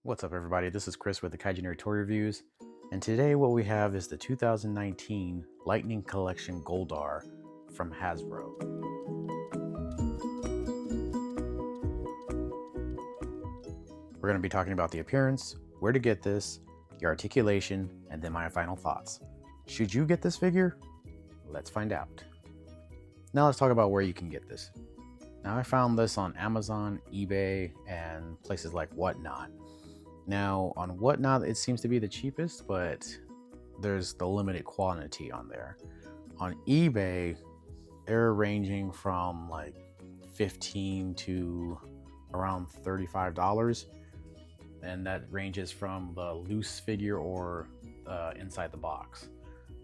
What's up everybody, this is Chris with the TheKaijuNerd-Toy reviews, and today what we have is the 2019 Lightning Collection Goldar from Hasbro. We're going to be talking about the appearance, where to get this, the articulation, and then my final thoughts. Should you get this figure? Let's find out. Now let's talk about where you can get this. Now I found this on Amazon, eBay, and places like Whatnot. Now, on Whatnot, it seems to be the cheapest, but there's the limited quantity on there. On eBay, they're ranging from like $15 to around $35, and that ranges from the loose figure or inside the box.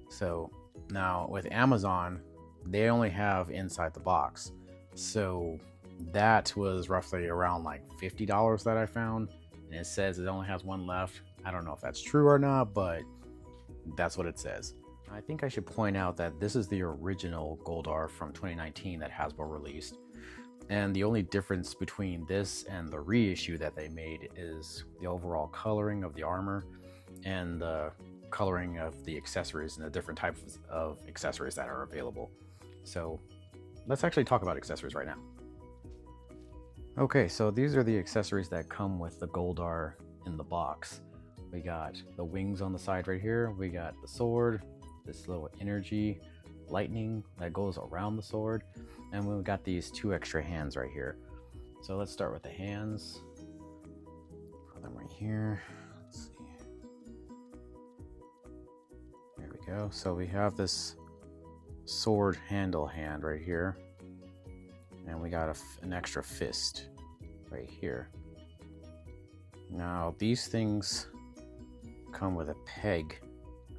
So now with Amazon, they only have inside the box. So that was roughly around like $50 that I found. And it says it only has one left. I don't know if that's true or not, but that's what it says. I think I should point out that this is the original Goldar from 2019 that Hasbro released. And the only difference between this and the reissue that they made is the overall coloring of the armor and the coloring of the accessories and the different types of accessories that are available. So let's actually talk about accessories right now. Okay, so these are the accessories that come with the Goldar in the box. We got the wings on the side right here. We got the sword, this little energy lightning that goes around the sword. And we've got these two extra hands right here. So let's start with the hands. Put them right here. Let's see. There we go. So we have this sword handle hand right here. And we got an extra fist right here. Now these things come with a peg,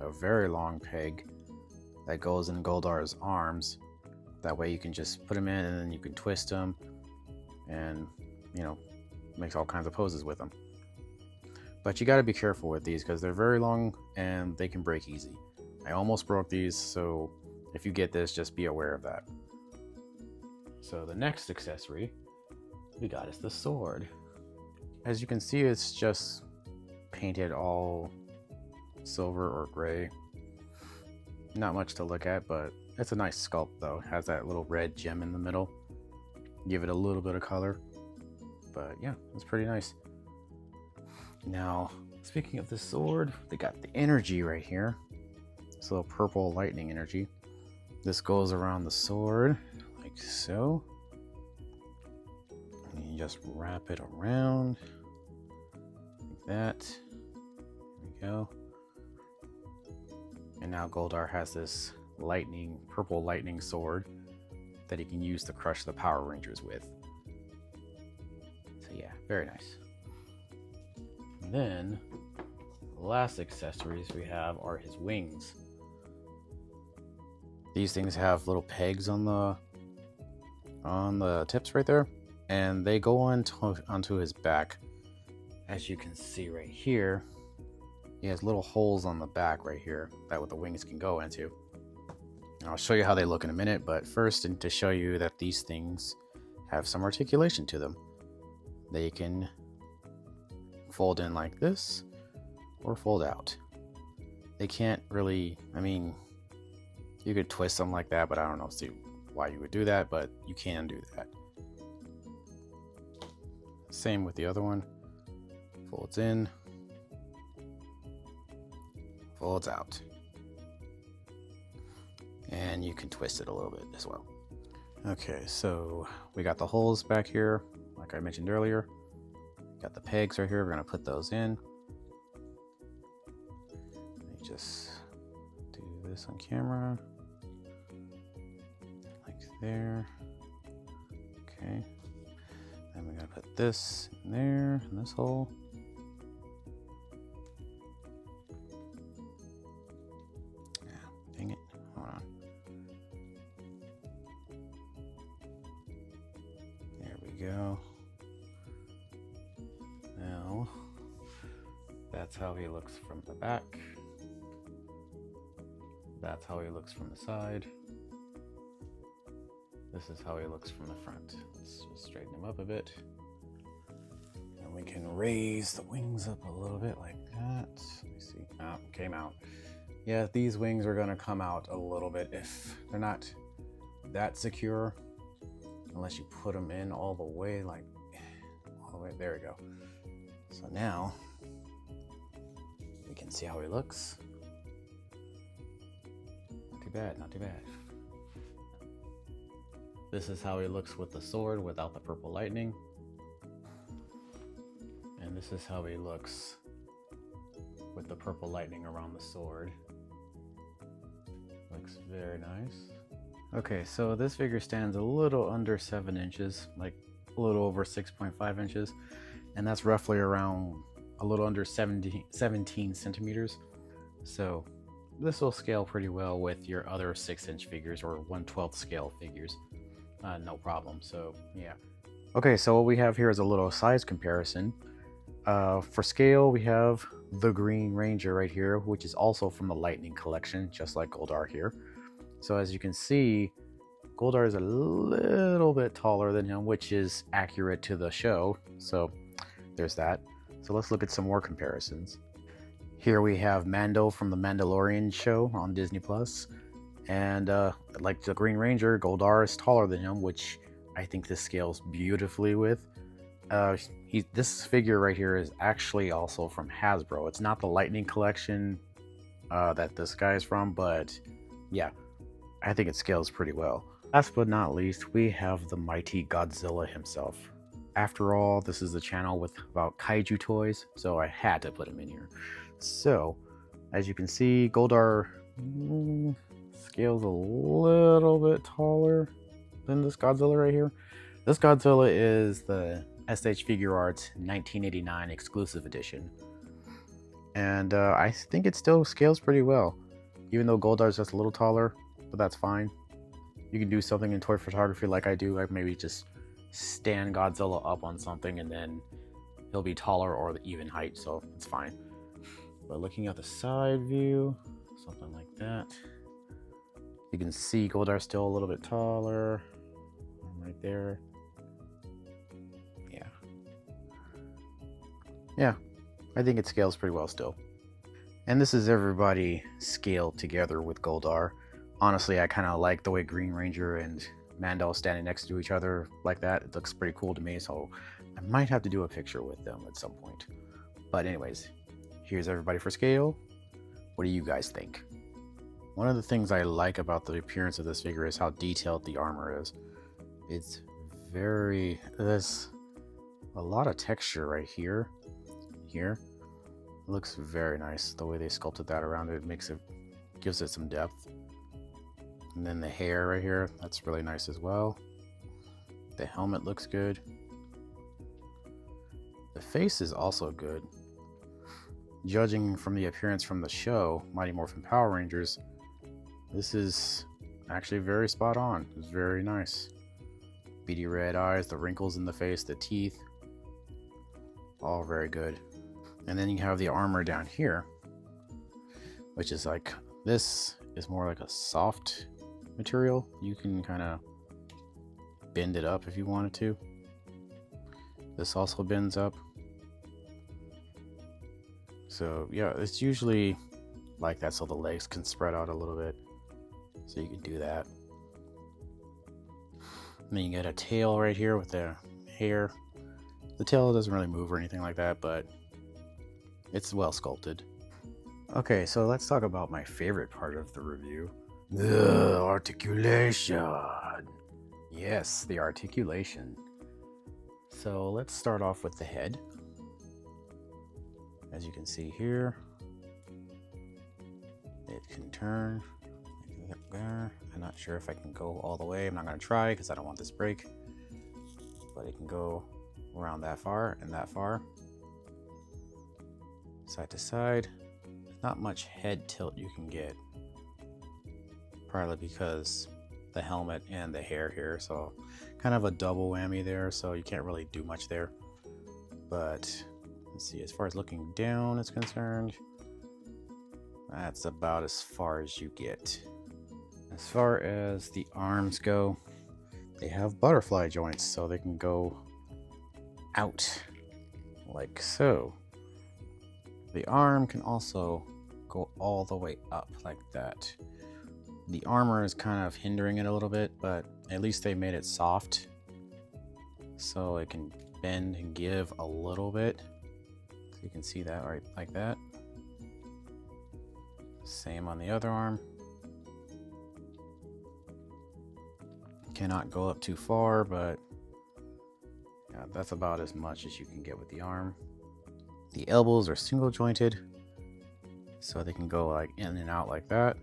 a very long peg that goes in Goldar's arms. That way you can just put them in and then you can twist them and, you know, makes all kinds of poses with them. But you got to be careful with these because they're very long and they can break easy. I almost broke these, so if you get this, just be aware of that. So the next accessory we got is the sword. As you can see, it's just painted all silver or gray. Not much to look at, but it's a nice sculpt though. It has that little red gem in the middle. Give it a little bit of color. But yeah, it's pretty nice. Now, speaking of the sword, they got the energy right here. This little purple lightning energy. This goes around the sword like so. And you just wrap it around like that. There we go. And now Goldar has this purple lightning sword that he can use to crush the Power Rangers with. So yeah, very nice. And then the last accessories we have are his wings. These things have little pegs on the tips right there, and they go onto his back. As you can see right here, he has little holes on the back right here that what the wings can go into. And I'll show you how they look in a minute, but first, and to show you that these things have some articulation to them. They can fold in like this or fold out. They can't really, I mean, you could twist them like that, but I don't know why you would do that, but you can do that. Same with the other one. Folds in, folds out. And you can twist it a little bit as well. Okay, so we got the holes back here, like I mentioned earlier. Got the pegs right here, we're gonna put those in. Let me just do this on camera. There. Okay. Then we're gonna put this in there, in this hole. Yeah, dang it. Hold on. There we go. Now, that's how he looks from the back. That's how he looks from the side. This is how he looks from the front. Let's just straighten him up a bit. And we can raise the wings up a little bit like that. Let me see. Oh, came out. Yeah, these wings are gonna come out a little bit if they're not that secure, unless you put them in all the way, like all the way. There we go. So now we can see how he looks. Not too bad, not too bad. This is how he looks with the sword without the purple lightning. And this is how he looks with the purple lightning around the sword. Looks very nice. Okay, so this figure stands a little under 7 inches, like a little over 6.5 inches. And that's roughly around a little under 17 centimeters. So this will scale pretty well with your other 6-inch figures or 1/12 scale figures. No problem, so yeah. Okay, so what we have here is a little size comparison. For scale, we have the Green Ranger right here, which is also from the Lightning collection, just like Goldar here. So as you can see, Goldar is a little bit taller than him, which is accurate to the show. So there's that. So let's look at some more comparisons. Here we have Mando from the Mandalorian show on Disney Plus. And like the Green Ranger, Goldar is taller than him, which I think this scales beautifully with. This figure right here is actually also from Hasbro. It's not the Lightning collection that this guy is from, but yeah, I think it scales pretty well. Last but not least, we have the mighty Godzilla himself. After all, this is a channel about kaiju toys, so I had to put him in here. So, as you can see, Goldar scales a little bit taller than this Godzilla right here. This Godzilla is the SH Figure Arts 1989 exclusive edition. And I think it still scales pretty well, even though Goldar is just a little taller, but that's fine. You can do something in toy photography like I do, like maybe just stand Godzilla up on something and then he'll be taller or the even height, so it's fine. But looking at the side view, something like that, you can see Goldar's still a little bit taller, right there. Yeah, I think it scales pretty well still. And this is everybody scaled together with Goldar. Honestly, I kind of like the way Green Ranger and Mando standing next to each other like that. It looks pretty cool to me, so I might have to do a picture with them at some point. But anyways, here's everybody for scale. What do you guys think? One of the things I like about the appearance of this figure is how detailed the armor is. It's there's a lot of texture right here. Here it looks very nice. The way they sculpted that around it gives it some depth. And then the hair right here, that's really nice as well. The helmet looks good. The face is also good. Judging from the appearance from the show, Mighty Morphin Power Rangers, this is actually very spot on. It's very nice. Beady red eyes, the wrinkles in the face, the teeth, all very good. And then you have the armor down here, which is like, this is more like a soft material. You can kind of bend it up if you wanted to. This also bends up. So yeah, it's usually like that so the legs can spread out a little bit. So you can do that. And then you get a tail right here with the hair. The tail doesn't really move or anything like that, but it's well sculpted. Okay, so let's talk about my favorite part of the review. The articulation. Yes, the articulation. So let's start off with the head. As you can see here, it can turn. I'm not sure if I can go all the way. I'm not going to try because I don't want this break. But it can go around that far and that far. Side to side. Not much head tilt you can get. Probably because the helmet and the hair here. So kind of a double whammy there. So you can't really do much there. But let's see, as far as looking down is concerned, that's about as far as you get. As far as the arms go, they have butterfly joints, so they can go out like so. The arm can also go all the way up like that. The armor is kind of hindering it a little bit, but at least they made it soft so it can bend and give a little bit. So you can see that right like that. Same on the other arm. Cannot go up too far, but yeah, that's about as much as you can get with the arm. The elbows are single jointed, so they can go like in and out like that.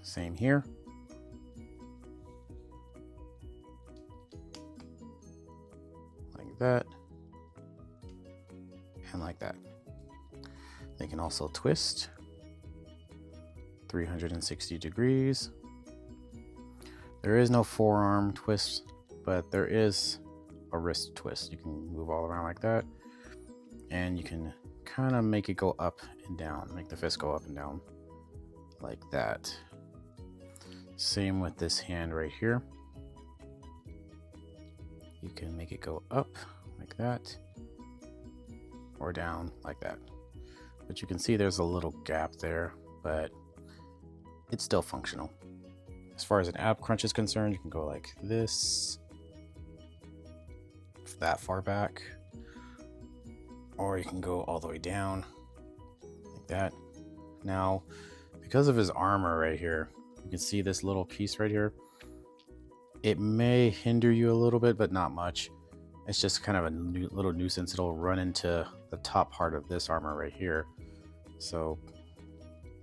Same here. Like that. And like that. They can also twist 360 degrees. There is no forearm twist, but there is a wrist twist. You can move all around like that, and you can kind of make it go up and down, make the fist go up and down like that. Same with this hand right here. You can make it go up like that or down like that. But you can see there's a little gap there, but it's still functional. As far as an ab crunch is concerned, you can go like this, that far back, or you can go all the way down like that. Now, because of his armor right here, you can see this little piece right here. It may hinder you a little bit, but not much. It's just kind of a little nuisance. It'll run into the top part of this armor right here. So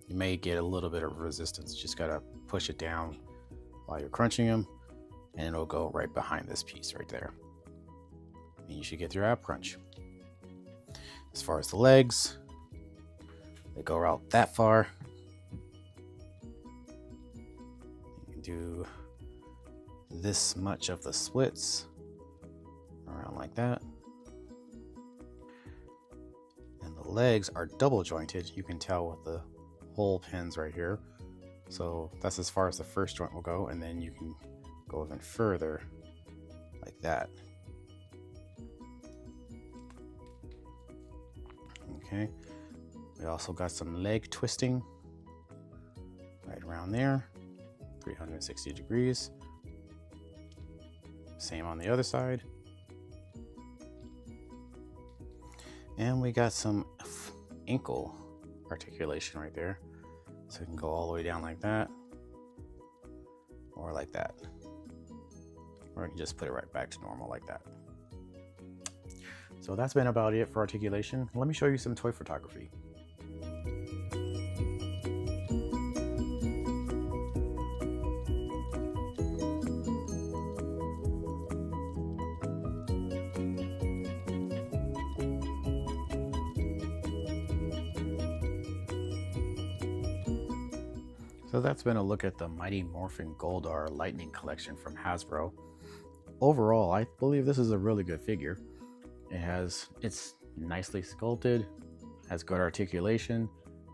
you may get a little bit of resistance. You just gotta push it down while you're crunching him, and it'll go right behind this piece right there. And you should get your ab crunch. As far as the legs, they go out that far. You can do this much of the splits around like that. And the legs are double jointed. You can tell with the hole pins right here. So that's as far as the first joint will go, and then you can go even further like that. Okay, we also got some leg twisting right around there, 360 degrees. Same on the other side. And we got some ankle articulation right there. So you can go all the way down like that, or like that. Or you can just put it right back to normal like that. So that's been about it for articulation. Let me show you some toy photography. So that's been a look at the Mighty Morphin Goldar Lightning Collection from Hasbro. Overall, I believe this is a really good figure. It's nicely sculpted, has good articulation,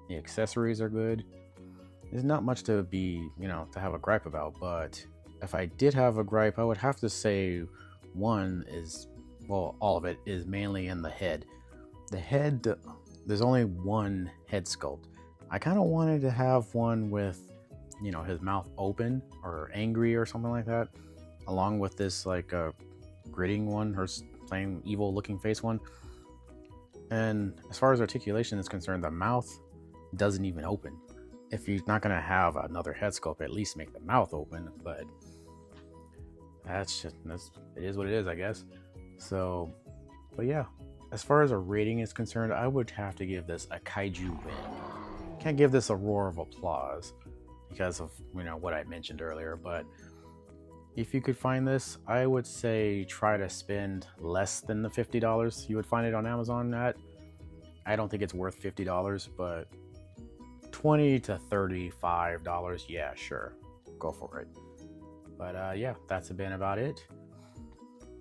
the accessories are good. There's not much to be, to have a gripe about, but if I did have a gripe, I would have to say one is, well, all of it is mainly in the head. The head, there's only one head sculpt. I kind of wanted to have one with, his mouth open or angry or something like that, along with this like a gritting one or plain evil looking face one. And as far as articulation is concerned, the mouth doesn't even open. If you're not going to have another head sculpt, at least make the mouth open. But it is what it is, I guess. So, but yeah, as far as a rating is concerned, I would have to give this a kaiju win. Can't give this a roar of applause because of what I mentioned earlier, but if you could find this, I would say try to spend less than the $50 you would find it on Amazon at. I don't think it's worth $50, but $20 to $35, yeah, sure, go for it. But yeah, that's been about it.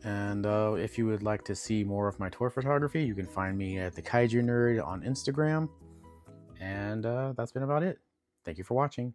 And if you would like to see more of my toy photography, you can find me at TheKaijuNerd on Instagram. And that's been about it. Thank you for watching.